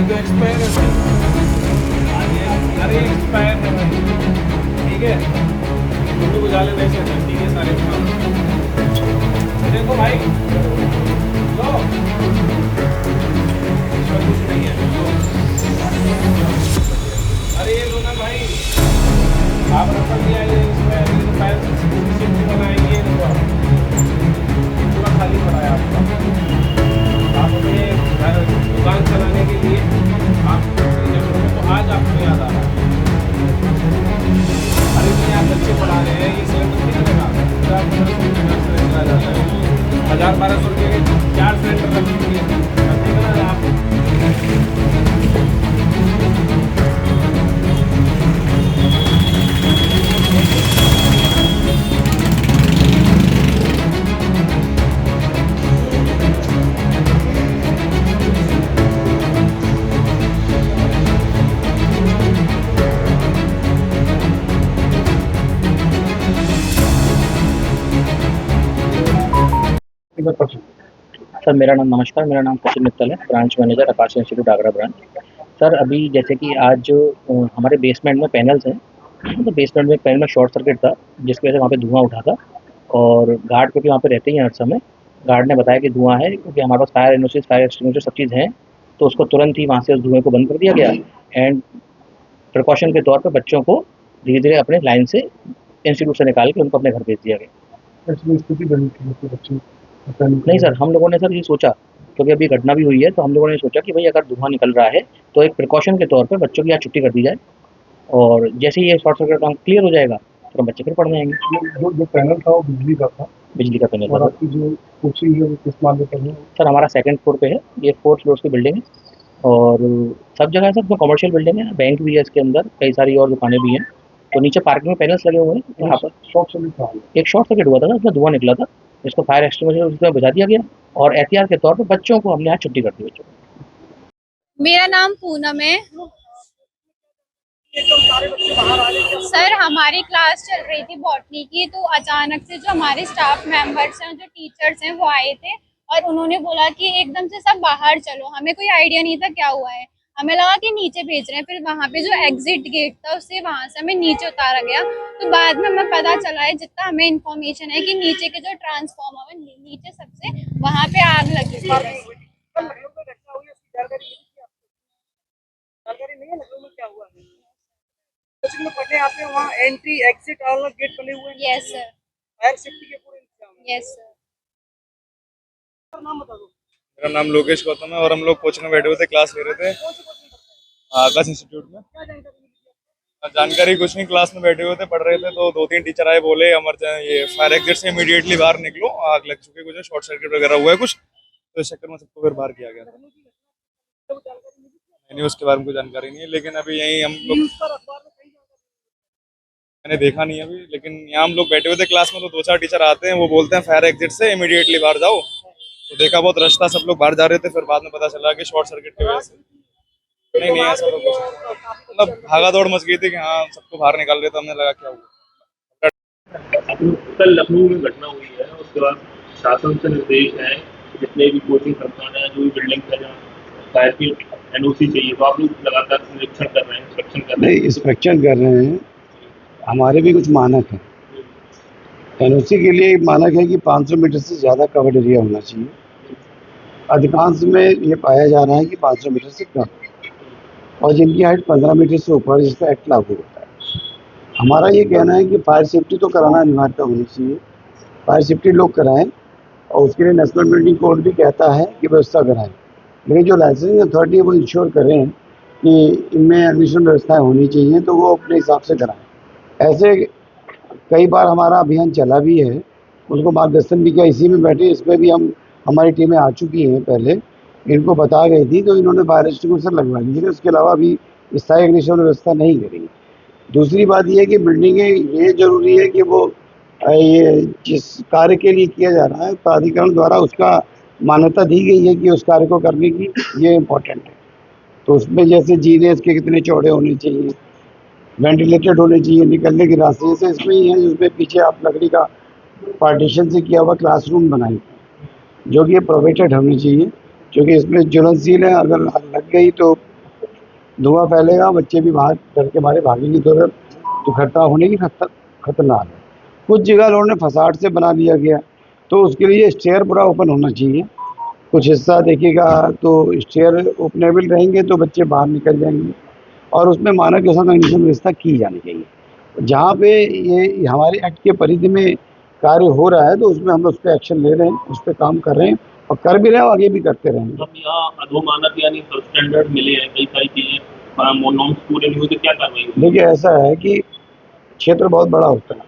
तो एक्सपायर है भाई। अरे एक्सपायर है भाई, ठीक है। तुम लोग उजाले वैसे थे, ठीक है सारे काम। देखो भाई, लो इसमें कुछ नहीं है, लो। अरे ये लो ना भाई, आप रखा दिया है इसमें, ये तो फाइल सिक्योरिटी बनाएंगे। ये देखो आप, ये पूरा खाली पड़ा है आपका। आप अपने घर दुकान चलाने के लिए आप जरूरत है, तो आज आपको याद आ रहा है। अरे नहीं, आप बच्चे पढ़ा रहे हैं, ये सिलेंडर नहीं लगा, 1000-1200 रुपये के 4 सिलेंडर रख दीजिए, आप। सर मेरा नाम नमस्कार, मेरा नाम सचिन मित्तल है, ब्रांच मैनेजर आकाश इंस्टीट्यूट आगरा ब्रांच। सर अभी जैसे कि आज जो हमारे बेसमेंट में पैनल्स हैं, तो बेसमेंट में पैनल में शॉर्ट सर्किट था, जिसकी वजह से वहाँ पे धुआं उठा था। और गार्ड क्योंकि वहाँ पे रहते ही हैं हर समय, गार्ड ने बताया कि धुआं है, क्योंकि हमारे पास फायर एनओसी, फायर एक्सटिंग्विशर सब चीज़ है। तो उसको तुरंत ही वहाँ से उस धुएँ को बंद कर दिया गया। एंड प्रिकॉशन के तौर पर बच्चों को धीरे धीरे अपने लाइन से इंस्टीट्यूट से निकाल के उनको अपने घर भेज दिया गया। ऐसी स्थिति बनी थी तो बच्चे नहीं सर, हम लोगों ने सर ये सोचा, क्योंकि अभी घटना भी हुई है, तो हम लोगों ने सोचा कि भाई अगर धुआं निकल रहा है तो एक प्रिकॉशन के तौर पे बच्चों की आज छुट्टी कर दी जाए, और जैसे ही ये शॉर्ट सर्किट काम क्लियर हो जाएगा तो बच्चे फिर पढ़ने आएंगे। जो पैनल था वो बिजली का था, बिजली का पैनल और था। आपकी जो कोचिंग है वो किस मामले पर है? सर हमारा सेकंड फ्लोर पे है, ये 4 फ्लोर्स की बिल्डिंग है, और सब जगह है सर, इसमें कमर्शियल बिल्डिंग है, बैंक भी है इसके अंदर, कई सारी और दुकानें भी हैं। तो नीचे पार्किंग में पैनल्स लगे हुए हैं यहाँ पर। शॉर्ट सर्किट था, एक शॉर्ट सर्किट हुआ था ना, उसमें धुआं निकला था, इसको फायर एक्सटिंग्विशर उसमें बुझा दिया गया, और एहतियात के तौर पर बच्चों को हमने आज छुट्टी कर दी। बच्चों को मेरा नाम पूनम है। सर हमारी क्लास चल रही थी बॉटनी की, तो अचानक से जो हमारे स्टाफ मेंबर्स हैं, जो टीचर्स हैं, वो आए थे और उन्होंने बोला कि एकदम से सब बाहर चलो। हमें कोई आइडिया नहीं था क्या हुआ है, हमें लगा कि नीचे भेज रहे हैं। फिर वहाँ पे जो एग्जिट गेट था, उससे वहाँ से हमें नीचे उतारा गया। तो बाद में हमें पता चला है, जितना हमें इन्फॉर्मेशन है, कि नीचे के जो ट्रांसफॉर्मर है, नीचे सबसे वहाँ पे आग लगी थी। क्या हुआ है? कोचिंग में पढ़ने आते हैं, वहाँ एंट्री एग्जिट अलग गेट बने हुए हैं। Yes sir. फायर सेफ्टी के पूरे इंतजाम है। Yes sir. नाम बता दो। मेरा नाम लोकेश गौतम है, और हम लोग कोचिंग में बैठे हुए थे, क्लास ले रहे थे आकाश इंस्टीट्यूट में। क्या जानकारी मिली थी आपको? जानकारी कुछ नहीं, क्लास में बैठे हुए थे, पढ़ रहे थे, तो 2-3 टीचर आए, बोले ये फायर एग्जिट से इमीडिएटली बाहर निकलो, आग लग चुकी है, कुछ शॉर्ट सर्किट वगैरह हुआ है कुछ, तो इस चक्कर में सबको फिर बाहर किया गया था। नहीं, उसके बारे में कोई जानकारी नहीं है, लेकिन अभी यहीं हम लोग, मैंने देखा नहीं अभी, लेकिन यहाँ हम लोग बैठे हुए थे क्लास में, तो 2-4 टीचर आते हैं, वो बोलते हैं फायर एग्जिट से इमीडिएटली बाहर जाओ। तो देखा बहुत रश था, सब लोग बाहर जा रहे थे, फिर बाद में पता चला कि शॉर्ट सर्किट की वजह से। नहीं ऐसा तो कुछ मतलब भागा दौड़ मच गई थी कि हाँ सबको बाहर निकाल रहे, तो हमने लगा क्या हुआ। कल लखनऊ में घटना हुई है, उसके बाद शासन से निर्देश है कि जितने भी कोचिंग संस्थान है, जो भी बिल्डिंग है जहाँ फायर की एनओसी चाहिए, तो आप लोग लगातार निरीक्षण कर रहे हैं, इंस्पेक्शन कर रहे हैं? नहीं, इंस्पेक्शन कर रहे हैं, हमारे भी कुछ मानक हैं। एनओसी के लिए मानक है कि 500 मीटर से ज़्यादा कवर्ड एरिया होना चाहिए। अधिकांश में ये पाया जा रहा है कि 500 मीटर से कम, और जिनकी हाइट 15 मीटर से ऊपर, इस पर एक्ट लागू होता है। हमारा ये कहना है कि फायर सेफ्टी तो कराना अनिवार्य होनी चाहिए, फायर सेफ्टी लोग कराएं, और उसके लिए नेशनल बिल्डिंग कोड भी कहता है कि व्यवस्था कराएं, लेकिन जो लाइसेंसिंग अथॉरिटी है वो इंश्योर करें कि इनमें एडमिशन व्यवस्थाएँ होनी चाहिए, तो वो अपने हिसाब से कराएँ। ऐसे कई बार हमारा अभियान चला भी है, उनको मार्गदर्शन भी किया, इसी में बैठे, इसमें भी हमारी टीमें आ चुकी हैं, पहले इनको बता गई थी, तो इन्होंने फायर एक्सटिंग्विशर लगवा दी। उसके अलावा अभी स्थायी अग्निशमन व्यवस्था नहीं करेंगे। दूसरी बात यह है कि बिल्डिंगें, ये जरूरी है कि वो ये जिस कार्य के लिए किया जा रहा है, प्राधिकरण द्वारा उसका मान्यता दी गई है कि उस कार्य को करने की, ये इम्पोर्टेंट है। तो उसमें जैसे जीनेस के कितने चौड़े होने चाहिए, वेंटिलेटेड होने चाहिए निकलने के रास्ते, जैसे इसमें ही है, जिसमें पीछे आप लकड़ी का पार्टीशन से किया हुआ क्लासरूम बनाई, जो कि प्रोटेक्टेड होनी चाहिए, क्योंकि इसमें ज्वलनशील है, अगर लग गई तो धुआं फैलेगा, बच्चे भी बाहर डर के मारे भागेंगे, तो घटना होने की खतरनाक है। कुछ जगह उन्होंने फसाड से बना दिया गया, तो उसके लिए स्टेयर पूरा ओपन होना चाहिए। कुछ हिस्सा देखिएगा तो स्टेयर ओपनेबल रहेंगे तो बच्चे बाहर निकल जाएंगे, और उसमें मानक के साथ कंडीशन व्यवस्था की जानी चाहिए। जहाँ पे ये हमारे एक्ट के परिधि में कार्य हो रहा है तो उसमें हम लोग उस पर एक्शन ले रहे हैं, उस पर काम कर रहे हैं और कर भी रहे हैं और आगे भी करते रहेंगे। हम यहाँ अधोमानक यानी स्टैंडर्ड मिले हैं, कई सारी चीजें नॉर्म्स पूरे नहीं हुए तो क्या कार्रवाई होगी? देखिए, ऐसा है कि क्षेत्र बहुत बड़ा होता है,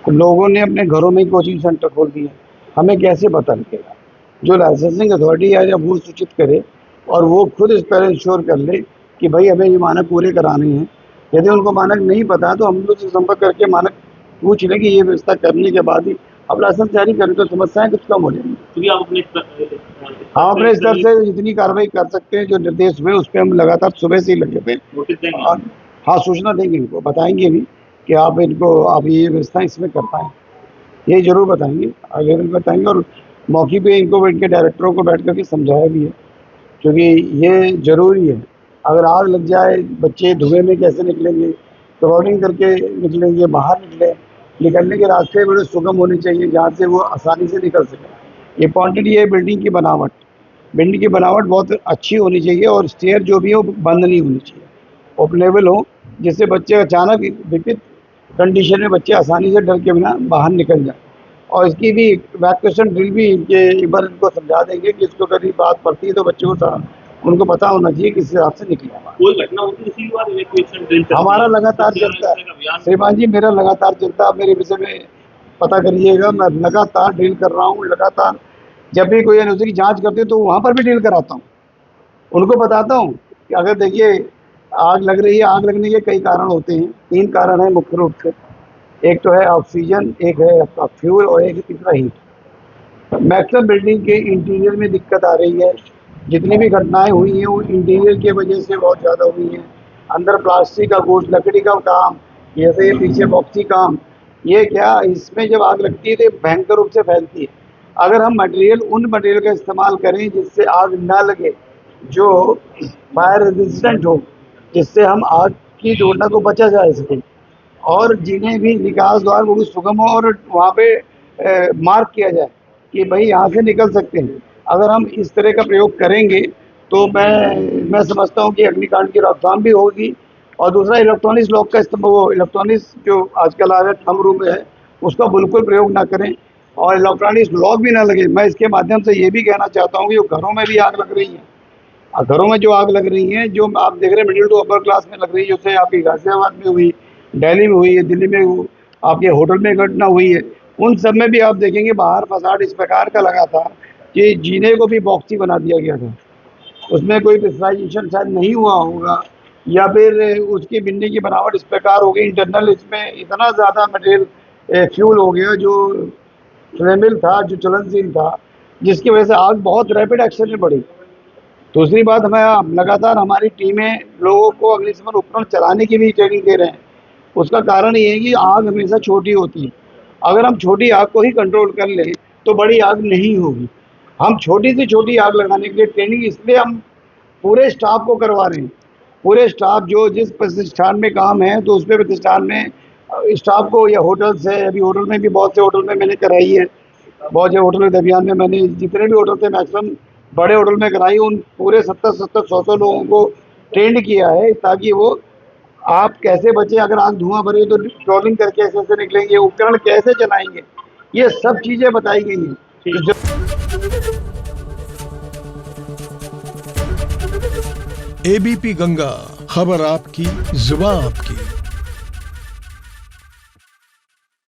तो लोगों ने अपने घरों में कोचिंग सेंटर खोल दिए, हमें कैसे पता लगेगा? जो लाइसेंसिंग अथॉरिटी है या वो सूचित करे और वो खुद इस पर इंश्योर कर ले कि भाई हमें ये मानक पूरे कराने हैं। यदि उनको मानक नहीं पता तो हम लोग से संपर्क करके मानक पूछ लें कि ये व्यवस्था करने के बाद ही अब लाइसेंस जारी करें तो समस्याएं कुछ कम हो जाएंगी। क्योंकि आप अपने स्तर से जितनी कार्रवाई कर सकते हैं, जो निर्देश हुए उस पर हम लगातार सुबह से ही लगे थे। हाँ, सूचना देंगे, इनको बताएंगे भी कि आप ये व्यवस्था इसमें कर पाएँ, ये जरूर बताएंगे, आगे भी बताएंगे। और मौके पे इनको इनके डायरेक्टरों को बैठ करके समझाया भी है, क्योंकि ये जरूरी है। अगर आग लग जाए, बच्चे धुएं में कैसे निकलेंगे, क्रॉलिंग करके निकलेंगे, बाहर निकलने के रास्ते बड़े सुगम होने चाहिए जहाँ से वो आसानी से निकल सके। इम्पॉर्टेंट ये बिल्डिंग की बनावट बहुत अच्छी होनी चाहिए और स्टेयर जो भी है वो बंद नहीं होनी चाहिए, ओपनेबल हो, जिससे बच्चे अचानक विपरीत कंडीशन में बच्चे आसानी से डर के बिना बाहर निकल जाए। और इसकी भी इवैक्यूएशन ड्रिल भी एक बार इनको समझा देंगे कि इसको कभी बात पड़ती है तो बच्चों को उनको पता होना चाहिए किस हिसाब से निकले। कोई घटना होती है इसी बार इवैक्यूएशन ड्रिल हमारा लगातार चलता है श्रीमान जी, मेरा लगातार चलता है। आप मेरे विषय में पता करिएगा, मैं लगातार ड्रिल कर रहा हूँ। लगातार जब भी कोई एनओसी की जांच करते हैं तो वहाँ पर भी ड्रिल कराता हूँ, उनको बताता हूँ कि अगर देखिए आग लग रही है, आग लगने के कई कारण होते हैं, 3 कारण हैं मुख्य रूप से। एक तो है ऑक्सीजन, एक है आपका फ्यूल और एक तीसरा हीट। मैक्सिमम बिल्डिंग के इंटीरियर में दिक्कत आ रही है। जितनी भी घटनाएं हुई हैं वो इंटीरियर की वजह से बहुत ज़्यादा हुई हैं। अंदर प्लास्टिक का कुछ, लकड़ी का काम, जैसे ये पीछे बॉक्सी काम, ये क्या इसमें जब आग लगती है तो भयंकर रूप से फैलती है। अगर हम उन मटेरियल का इस्तेमाल करें जिससे आग ना लगे, जो फायर रेजिस्टेंट हो, जिससे हम आग की दुर्घटना को बचा जा सके, और जिन्हें भी निकास द्वार वो भी सुगम हो और वहाँ पे मार्क किया जाए कि भाई यहाँ से निकल सकते हैं। अगर हम इस तरह का प्रयोग करेंगे तो मैं समझता हूँ कि अग्निकांड की रोकथाम भी होगी। और दूसरा, इलेक्ट्रॉनिक्स लॉक का इस्तेमाल, वो इलेक्ट्रॉनिक्स जो आजकल आ रहा है थंब रूम में है, उसका बिल्कुल प्रयोग ना करें और इलेक्ट्रॉनिक्स लॉक भी ना लगे। मैं इसके माध्यम से ये भी कहना चाहता हूँ कि घरों में भी आग लग रही है, घरों में जो आग लग रही है, जो आप देख रहे हैं मिडिल टू अपर क्लास में लग रही है, जैसे आपकी गाजियाबाद में हुई, दिल्ली में हुई है, दिल्ली में आपके होटल में घटना हुई है, उन सब में भी आप देखेंगे बाहर फसाड इस प्रकार का लगा था कि जीने को भी बॉक्सी बना दिया गया था। उसमें कोई प्रेशराइजेशन शायद नहीं हुआ होगा, या फिर उसकी बिन्नी की बनावट इस प्रकार हो गई, इंटरनल इसमें इतना ज़्यादा मटेरियल फ्यूल हो गया जो फ्लेमेबल था, जो चलनशील था, जिसकी वजह से आग बहुत रैपिड एक्शन में बढ़ी। दूसरी बात, हमें लगातार हमारी टीमें लोगों को अग्निशमन उपकरण चलाने की भी ट्रेनिंग दे रहे हैं। उसका कारण ये है कि आग हमेशा छोटी होती है। अगर हम छोटी आग को ही कंट्रोल कर लें तो बड़ी आग नहीं होगी। हम छोटी से छोटी आग लगाने के लिए ट्रेनिंग इसलिए हम पूरे स्टाफ को करवा रहे हैं। पूरे स्टाफ जो जिस प्रतिष्ठान में काम है तो उस पर प्रतिष्ठान में स्टाफ को, या होटल से, अभी होटल में भी बहुत से होटल में मैंने कराई है, बहुत से होटल के अभियान में मैंने जितने भी होटल थे मैक्सिमम बड़े होटल में कराई, उन पूरे 70-100 लोगों को ट्रेंड किया है ताकि वो आप कैसे बचे, अगर आग धुआं भरे तो ट्रॉलिंग करके कैसे निकलेंगे, उपकरण कैसे चलाएंगे, ये सब चीज़ें बताई गई हैं। एबीपी गंगा, खबर आपकी, जुबान आपकी।